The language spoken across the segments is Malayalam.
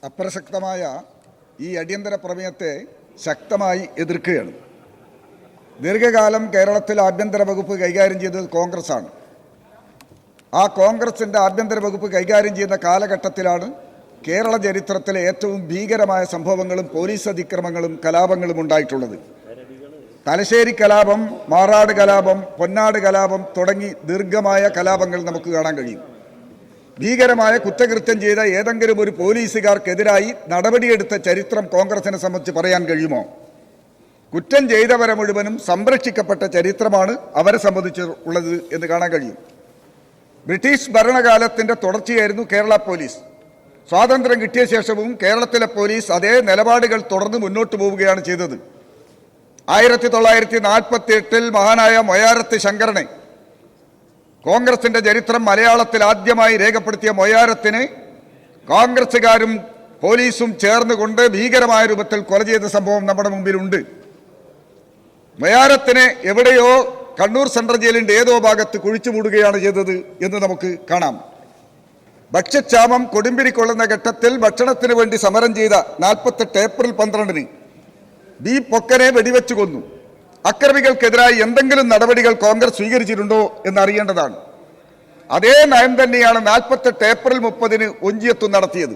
അപ്രസക്തമായ ഈ അടിയന്തര പ്രമേയത്തെ ശക്തമായി എതിർക്കുകയാണ്. ദീർഘകാലം കേരളത്തിൽ ആഭ്യന്തര വകുപ്പ് കൈകാര്യം ചെയ്തത് കോൺഗ്രസ്സാണ്. ആ കോൺഗ്രസിൻ്റെ ആഭ്യന്തര വകുപ്പ് കൈകാര്യം ചെയ്യുന്ന കാലഘട്ടത്തിലാണ് കേരള ചരിത്രത്തിലെ ഏറ്റവും ഭീകരമായ സംഭവങ്ങളും പോലീസ് അതിക്രമങ്ങളും കലാപങ്ങളും ഉണ്ടായിട്ടുള്ളത്. തലശ്ശേരി കലാപം, മാറാട് കലാപം, പൊന്നാട് കലാപം തുടങ്ങി ദീർഘമായ കലാപങ്ങൾ നമുക്ക് കാണാൻ കഴിയും. ഭീകരമായ കുറ്റകൃത്യം ചെയ്ത ഏതെങ്കിലും ഒരു പോലീസുകാർക്കെതിരായി നടപടിയെടുത്ത ചരിത്രം കോൺഗ്രസിനെ സംബന്ധിച്ച് പറയാൻ കഴിയുമോ? കുറ്റം ചെയ്തവരെ മുഴുവനും സംരക്ഷിക്കപ്പെട്ട ചരിത്രമാണ് അവരെ സംബന്ധിച്ചുള്ളത് എന്ന് കാണാൻ കഴിയും. ബ്രിട്ടീഷ് ഭരണകാലത്തിൻ്റെ തുടർച്ചയായിരുന്നു കേരള പോലീസ്. സ്വാതന്ത്ര്യം കിട്ടിയ ശേഷവും കേരളത്തിലെ പോലീസ് അതേ നിലപാടുകൾ തുടർന്ന് മുന്നോട്ട് പോവുകയാണ് ചെയ്തത്. 1948 മഹാനായ മൊയാരത്ത് ശങ്കരനെ, കോൺഗ്രസിൻ്റെ ചരിത്രം മലയാളത്തിൽ ആദ്യമായി രേഖപ്പെടുത്തിയ മൊയാരത്തിനെ കോൺഗ്രസുകാരും പോലീസും ചേർന്നുകൊണ്ട് ഭീകരമായ രൂപത്തിൽ കൊല ചെയ്ത സംഭവം നമ്മുടെ മുമ്പിലുണ്ട്. മൊയാരത്തിനെ എവിടെയോ കണ്ണൂർ സെൻട്രൽ ജയിലിൻ്റെ ഏതോ ഭാഗത്ത് കുഴിച്ചു മൂടുകയാണ് ചെയ്തത് എന്ന് നമുക്ക് കാണാം. ഭക്ഷ്യക്ഷാമം കൊടുമ്പിരിക്കൊള്ളുന്ന ഘട്ടത്തിൽ ഭക്ഷണത്തിന് വേണ്ടി സമരം ചെയ്ത 48 ഏപ്രിൽ 12 ബി പൊക്കനെ വെടിവെച്ചു കൊന്നു. അക്രമികൾക്കെതിരായി എന്തെങ്കിലും നടപടികൾ കോൺഗ്രസ് സ്വീകരിച്ചിട്ടുണ്ടോ എന്നറിയേണ്ടതാണ്. അതേ നയം തന്നെയാണ് 48 ഏപ്രിൽ 30 ഒഞ്ചിയത്തും നടത്തിയത്.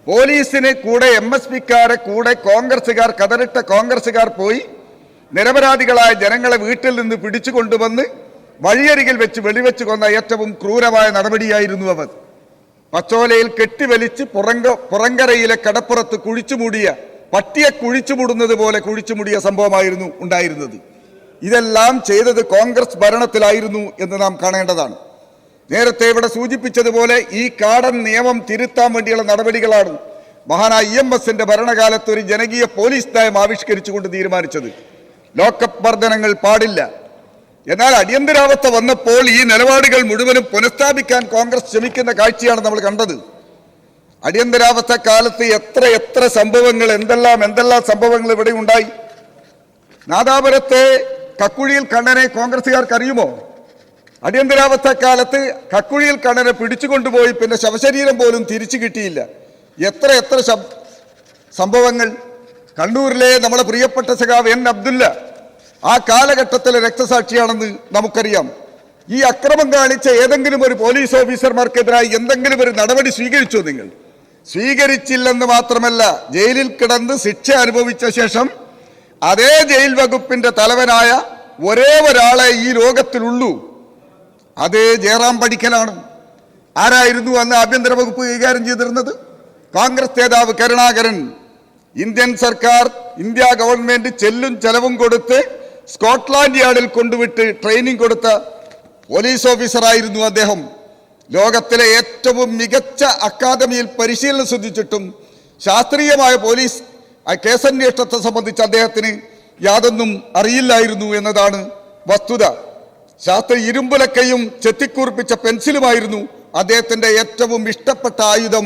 പോലീസിന് കൂടെ MSPക്കാരെ കൂടെ കോൺഗ്രസുകാർ, കതറിട്ട കോൺഗ്രസുകാർ പോയി നിരപരാധികളായ ജനങ്ങളെ വീട്ടിൽ നിന്ന് പിടിച്ചു കൊണ്ടുവന്ന് വഴിയരികിൽ വെച്ച് വെടിവെച്ച് കൊന്ന ഏറ്റവും ക്രൂരമായ നടപടിയായിരുന്നു അവർ. പച്ചോലയിൽ കെട്ടിവലിച്ച് പുറങ്കരയിലെ കടപ്പുറത്ത് കുഴിച്ചുമൂടിയ, പട്ടിയെ കുഴിച്ചുമൂടുന്നത് പോലെ കുഴിച്ചുമൂടിയ സംഭവമായിരുന്നു ഉണ്ടായിരുന്നത്. ഇതെല്ലാം ചെയ്തത് കോൺഗ്രസ് ഭരണത്തിലായിരുന്നു എന്ന് നാം കാണേണ്ടതാണ്. നേരത്തെ ഇവിടെ സൂചിപ്പിച്ചതുപോലെ ഈ കാടൻ നിയമം തിരുത്താൻ വേണ്ടിയുള്ള നടപടികളാണ് മഹാനായ EMSന്റെ ഭരണകാലത്ത് ഒരു ജനകീയ പോലീസ് നയം ആവിഷ്കരിച്ചുകൊണ്ട് തീരുമാനിച്ചത്. ലോക്കപ്പ് മർദ്ദനങ്ങൾ പാടില്ല. എന്നാൽ അടിയന്തരാവസ്ഥ വന്നപ്പോൾ ഈ നിലപാടുകൾ മുഴുവനും പുനഃസ്ഥാപിക്കാൻ കോൺഗ്രസ് ശ്രമിക്കുന്ന കാഴ്ചയാണ് നമ്മൾ കണ്ടത്. അടിയന്തരാവസ്ഥ കാലത്ത് എത്ര സംഭവങ്ങൾ, എന്തെല്ലാം സംഭവങ്ങൾ ഇവിടെ ഉണ്ടായി. നാദാപുരത്തെ കക്കുഴിയിൽ കണ്ണനെ കോൺഗ്രസുകാർക്ക് അറിയുമോ? അടിയന്തരാവസ്ഥ കാലത്ത് കക്കുഴിയിൽ കണ്ണനെ പിടിച്ചുകൊണ്ടുപോയി പിന്നെ ശവശരീരം പോലും തിരിച്ചു കിട്ടിയില്ല. എത്ര സംഭവങ്ങൾ. കണ്ണൂരിലെ നമ്മുടെ പ്രിയപ്പെട്ട സഖാവ് N. അബ്ദുല്ല ആ കാലഘട്ടത്തിലെ രക്തസാക്ഷിയാണെന്ന് നമുക്കറിയാം. ഈ അക്രമം കാണിച്ച ഏതെങ്കിലും ഒരു പോലീസ് ഓഫീസർമാർക്കെതിരായി എന്തെങ്കിലും ഒരു നടപടി സ്വീകരിച്ചോ? നിങ്ങൾ സ്വീകരിച്ചില്ലെന്ന് മാത്രമല്ല, ജയിലിൽ കിടന്ന് ശിക്ഷ അനുഭവിച്ച ശേഷം അതേ ജയിൽ വകുപ്പിന്റെ തലവനായ ഒരേ ഒരാളെ ഈ ലോകത്തിലുള്ളൂ, അത് ജയറാം പടിക്കലാണ്. ആരായിരുന്നു അന്ന് ആഭ്യന്തര വകുപ്പ് കൈകാര്യം ചെയ്തിരുന്നത്? കോൺഗ്രസ് നേതാവ് കരുണാകരൻ. ഇന്ത്യൻ സർക്കാർ, ഇന്ത്യ ഗവൺമെന്റ് ചെല്ലും ചെലവും കൊടുത്ത് സ്കോട്ട്ലാൻഡ് യാർഡിൽ കൊണ്ടുവിട്ട് ട്രെയിനിങ് കൊടുത്ത പോലീസ് ഓഫീസറായിരുന്നു അദ്ദേഹം. ലോകത്തിലെ ഏറ്റവും മികച്ച അക്കാദമിയിൽ പരിശീലനം ശ്രദ്ധിച്ചിട്ടും ശാസ്ത്രീയമായ പോലീസ് കേസന്വേഷണത്തെ സംബന്ധിച്ച് അദ്ദേഹത്തിന് യാതൊന്നും അറിയില്ലായിരുന്നു എന്നതാണ് വസ്തുത. ഇരുമ്പുലക്കയും ചെത്തിക്കൂർപ്പിച്ച പെൻസിലുമായിരുന്നു അദ്ദേഹത്തിൻ്റെ ഏറ്റവും ഇഷ്ടപ്പെട്ട ആയുധം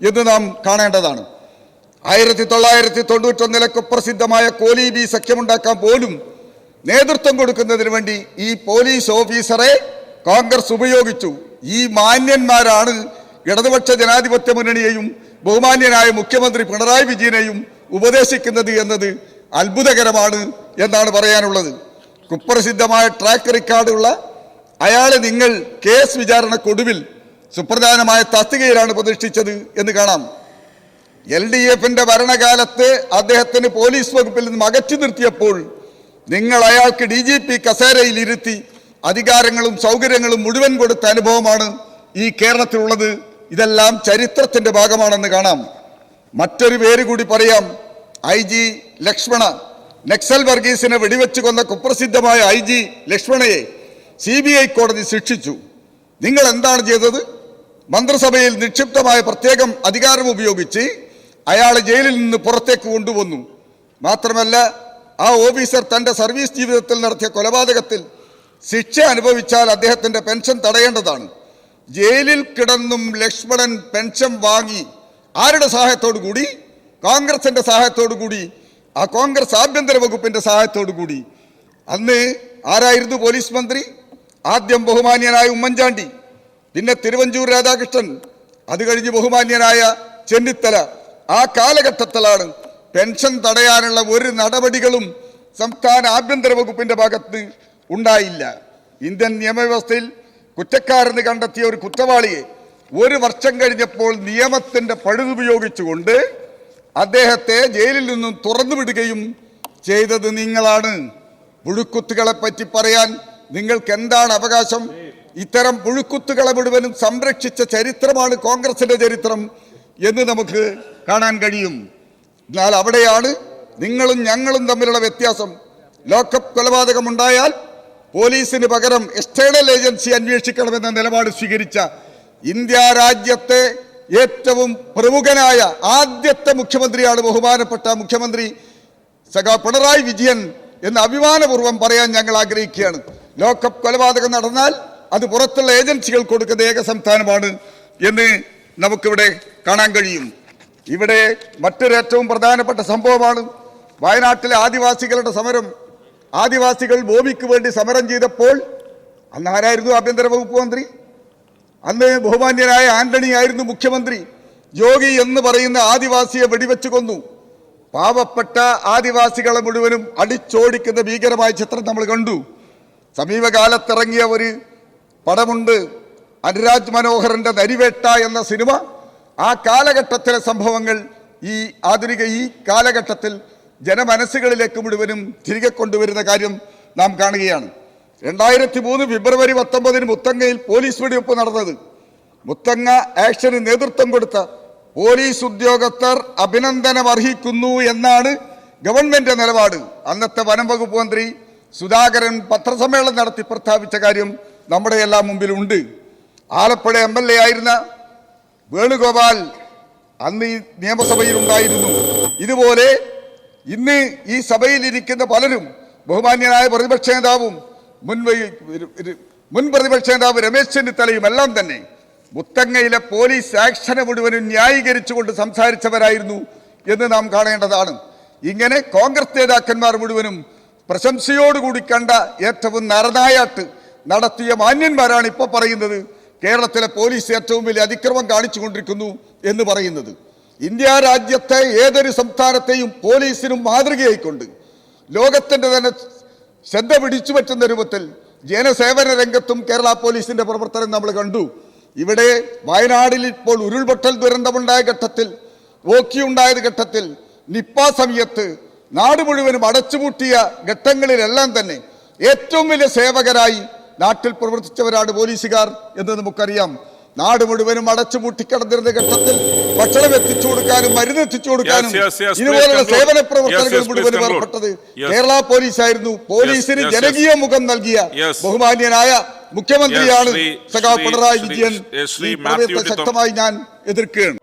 എന്ന് നാം കാണേണ്ടതാണ്. 1991 കുപ്രസിദ്ധമായ കോലീബി സഖ്യമുണ്ടാക്കാൻ പോലും നേതൃത്വം കൊടുക്കുന്നതിന് വേണ്ടി ഈ പോലീസ് ഓഫീസറെ കോൺഗ്രസ് ഉപയോഗിച്ചു. ഈ മാന്യന്മാരാണ് ഇടതുപക്ഷ ജനാധിപത്യ മുന്നണിയെയും ബഹുമാന്യനായ മുഖ്യമന്ത്രി പിണറായി വിജയനെയും ഉപദേശിക്കുന്നത് എന്നത് അത്ഭുതകരമാണ് എന്നാണ് പറയാനുള്ളത്. കുപ്രസിദ്ധമായ ട്രാക്ക് റെക്കോർഡുള്ള അയാളെ നിങ്ങൾ കേസ് വിചാരണക്കൊടുവിൽ സുപ്രധാനമായ തസ്തികയിലാണ് പ്രതിഷ്ഠിച്ചത് എന്ന് കാണാം. LDFന്റെ ഭരണകാലത്ത് അദ്ദേഹത്തിന് പോലീസ് വകുപ്പിൽ നിന്ന് അകറ്റി നിർത്തിയപ്പോൾ നിങ്ങൾ അയാൾക്ക് DGP കസേരയിൽ ഇരുത്തി അധികാരങ്ങളും സൗകര്യങ്ങളും മുഴുവൻ കൊടുത്ത അനുഭവമാണ് ഈ കേരളത്തിലുള്ളത്. ഇതെല്ലാം ചരിത്രത്തിന്റെ ഭാഗമാണെന്ന് കാണാം. മറ്റൊരു പേര് കൂടി പറയാം. IG ലക്ഷ്മണ. നക്സൽ വർഗീസിനെ വെടിവെച്ച് കൊന്ന കുപ്രസിദ്ധമായ IG ലക്ഷ്മണയെ CBI കോടതി ശിക്ഷിച്ചു. നിങ്ങൾ എന്താണ് ചെയ്തത്? മന്ത്രിസഭയിൽ നിക്ഷിപ്തമായ പ്രത്യേകം അധികാരം ഉപയോഗിച്ച് അയാളെ ജയിലിൽ നിന്ന് പുറത്തേക്ക് കൊണ്ടുവന്നു. മാത്രമല്ല, ആ ഓഫീസർ തൻ്റെ സർവീസ് ജീവിതത്തിൽ നടത്തിയ കൊലപാതകത്തിൽ ശിക്ഷ അനുഭവിച്ചാൽ അദ്ദേഹത്തിൻ്റെ പെൻഷൻ തടയേണ്ടതാണ്. ജയിലിൽ കിടന്നും ലക്ഷ്മണൻ പെൻഷൻ വാങ്ങി. ആരുടെ സഹായത്തോടു കൂടി? കോൺഗ്രസിൻ്റെ സഹായത്തോടു കൂടി, ആ കോൺഗ്രസ് ആഭ്യന്തര വകുപ്പിൻ്റെ സഹായത്തോടു കൂടി. അന്ന് ആരായിരുന്നു പോലീസ് മന്ത്രി? ആദ്യം ബഹുമാന്യനായ ഉമ്മൻചാണ്ടി, പിന്നെ തിരുവഞ്ചൂർ രാധാകൃഷ്ണൻ, അത് കഴിഞ്ഞ് ബഹുമാന്യനായ ചെന്നിത്തല, ആ കാലഘട്ടത്തിലാണ് പെൻഷൻ തടയാനുള്ള ഒരു നടപടികളും സംസ്ഥാന ആഭ്യന്തര വകുപ്പിന്റെ ഭാഗത്ത് ഉണ്ടായില്ല. ഇന്ത്യൻ നിയമവ്യവസ്ഥയിൽ കുറ്റക്കാരെന്ന് കണ്ടെത്തിയ ഒരു കുറ്റവാളിയെ 1 വർഷം കഴിഞ്ഞപ്പോൾ നിയമത്തിന്റെ പഴുതുപയോഗിച്ചുകൊണ്ട് അദ്ദേഹത്തെ ജയിലിൽ നിന്നും തുറന്നു വിടുകയും ചെയ്തത് നിങ്ങളാണ്. പുഴുക്കുത്തുകളെ പറ്റി പറയാൻ നിങ്ങൾക്ക് എന്താണ് അവകാശം? ഇത്തരം പുഴുക്കുത്തുകളെ മുഴുവനും സംരക്ഷിച്ച ചരിത്രമാണ് കോൺഗ്രസിന്റെ ചരിത്രം എന്ന് നമുക്ക് കാണാൻ കഴിയും. എന്നാൽ അവിടെയാണ് നിങ്ങളും ഞങ്ങളും തമ്മിലുള്ള വ്യത്യാസം. ലോക്കപ്പ് കൊലപാതകമുണ്ടായാൽ പോലീസിന് പകരം എക്സ്റ്റേണൽ ഏജൻസി അന്വേഷിക്കണമെന്ന നിലപാട് സ്വീകരിച്ച ഇന്ത്യ രാജ്യത്തെ ഏറ്റവും പ്രമുഖനായ ആദ്യത്തെ മുഖ്യമന്ത്രിയാണ് ബഹുമാനപ്പെട്ട മുഖ്യമന്ത്രി പിണറായി വിജയൻ എന്ന് അഭിമാനപൂർവ്വം പറയാൻ ഞങ്ങൾ ആഗ്രഹിക്കുകയാണ്. ലോക്കപ്പ് കൊലപാതകം നടന്നാൽ അത് പുറത്തുള്ള ഏജൻസികൾ കൊടുക്കുന്ന ഏക സംസ്ഥാനമാണ് എന്ന് നമുക്കിവിടെ കാണാൻ കഴിയും. ഇവിടെ മറ്റൊരു ഏറ്റവും പ്രധാനപ്പെട്ട സംഭവമാണ് വയനാട്ടിലെ ആദിവാസികളുടെ സമരം. ആദിവാസികൾ ഭൂമിക്ക് വേണ്ടി സമരം ചെയ്തപ്പോൾ അന്ന് ആരായിരുന്നു ആഭ്യന്തര വകുപ്പ് മന്ത്രി? അന്ന് ബഹുമാന്യനായ ആന്റണി ആയിരുന്നു മുഖ്യമന്ത്രി. യോഗി എന്ന് പറയുന്ന ആദിവാസിയെ വെടിവെച്ച് കൊന്നു. പാവപ്പെട്ട ആദിവാസികളെ മുഴുവനും അടിച്ചോടിക്കുന്ന ഭീകരമായ ചിത്രം നമ്മൾ കണ്ടു. സമീപകാലത്തിറങ്ങിയ ഒരു പടമുണ്ട്, അനുരാജ് മനോഹറിന്റെ നരിവേട്ട എന്ന സിനിമ. ആ കാലഘട്ടത്തിലെ സംഭവങ്ങൾ ഈ കാലഘട്ടത്തിൽ ജനമനസ്സുകളിലേക്ക് മുഴുവനും തിരികെ കൊണ്ടുവരുന്ന കാര്യം നാം കാണുകയാണ്. 2003 ഫെബ്രുവരി 19 മുത്തങ്ങയിൽ പോലീസ് വെടിവെപ്പ് നടന്നത്. മുത്തങ്ങ ആക്ഷന് നേതൃത്വം കൊടുത്ത പോലീസ് ഉദ്യോഗസ്ഥർ അഭിനന്ദനം അർഹിക്കുന്നു എന്നാണ് ഗവൺമെന്റ് നിലപാട്. അന്നത്തെ വനം വകുപ്പ് മന്ത്രി സുധാകരൻ പത്രസമ്മേളനം നടത്തി പ്രഖ്യാപിച്ച കാര്യം നമ്മുടെ എല്ലാം മുമ്പിലുണ്ട്. ആലപ്പുഴ MLA ആയിരുന്ന വേണുഗോപാൽ അന്ന് ഈ നിയമസഭയിൽ ഉണ്ടായിരുന്നു. ഇതുപോലെ ഇന്ന് ഈ സഭയിലിരിക്കുന്ന പലരും, ബഹുമാന്യനായ പ്രതിപക്ഷ നേതാവും മുൻ പ്രതിപക്ഷ നേതാവ് രമേശ് ചെന്നിത്തലയും എല്ലാം തന്നെ മുത്തങ്ങയിലെ പോലീസ് ആക്ഷനെ മുഴുവനും ന്യായീകരിച്ചുകൊണ്ട് സംസാരിച്ചവരായിരുന്നു എന്ന് നാം കാണേണ്ടതാണ്. ഇങ്ങനെ കോൺഗ്രസ് നേതാക്കന്മാർ മുഴുവനും പ്രശംസയോടുകൂടി കണ്ട ഏറ്റവും നരനായാട്ട് നടത്തിയ മാന്യന്മാരാണ് ഇപ്പോൾ പറയുന്നത് കേരളത്തിലെ പോലീസ് ഏറ്റവും വലിയ അതിക്രമം കാണിച്ചുകൊണ്ടിരിക്കുന്നു എന്ന് പറയുന്നത്. ഇന്ത്യ രാജ്യത്തെ ഏതൊരു സംസ്ഥാനത്തെയും പോലീസിനും മാതൃകയായിക്കൊണ്ട് ലോകത്തിൻ്റെ തന്നെ ശ്രദ്ധ പിടിച്ചു പറ്റുന്ന രൂപത്തിൽ ജനസേവന രംഗത്തും കേരള പോലീസിന്റെ പ്രവർത്തനം നമ്മൾ കണ്ടു. ഇവിടെ വയനാടിൽ ഇപ്പോൾ ഉരുൾപൊട്ടൽ ദുരന്തമുണ്ടായ ഘട്ടത്തിൽ, ഓക്കിയുണ്ടായ ഘട്ടത്തിൽ, നിപ്പ സമയത്ത് നാട് മുഴുവനും അടച്ചുപൂട്ടിയ ഘട്ടങ്ങളിലെല്ലാം തന്നെ ഏറ്റവും വലിയ സേവകരായി നാട്ടിൽ പ്രവർത്തിച്ചവരാണ് പോലീസുകാർ എന്ന് നമുക്കറിയാം. നാട് മുഴുവനും അടച്ചുപൂട്ടിക്കിടന്നിരുന്ന ഘട്ടത്തിൽ ഭക്ഷണം എത്തിച്ചു കൊടുക്കാനും മരുന്ന് എത്തിച്ചു കൊടുക്കാനും ഇതുപോലുള്ള സേവന പ്രവർത്തനങ്ങൾ മുഴുവനും ഏർപ്പെട്ടത് കേരള പോലീസായിരുന്നു. പോലീസിന് ജനകീയ മുഖം നൽകിയ ബഹുമാന്യനായ മുഖ്യമന്ത്രിയാണ് സഖാവ് പിണറായി വിജയൻ. ഈ പ്രമേയത്തെ ശക്തമായി ഞാൻ എതിർക്കുകയാണ്.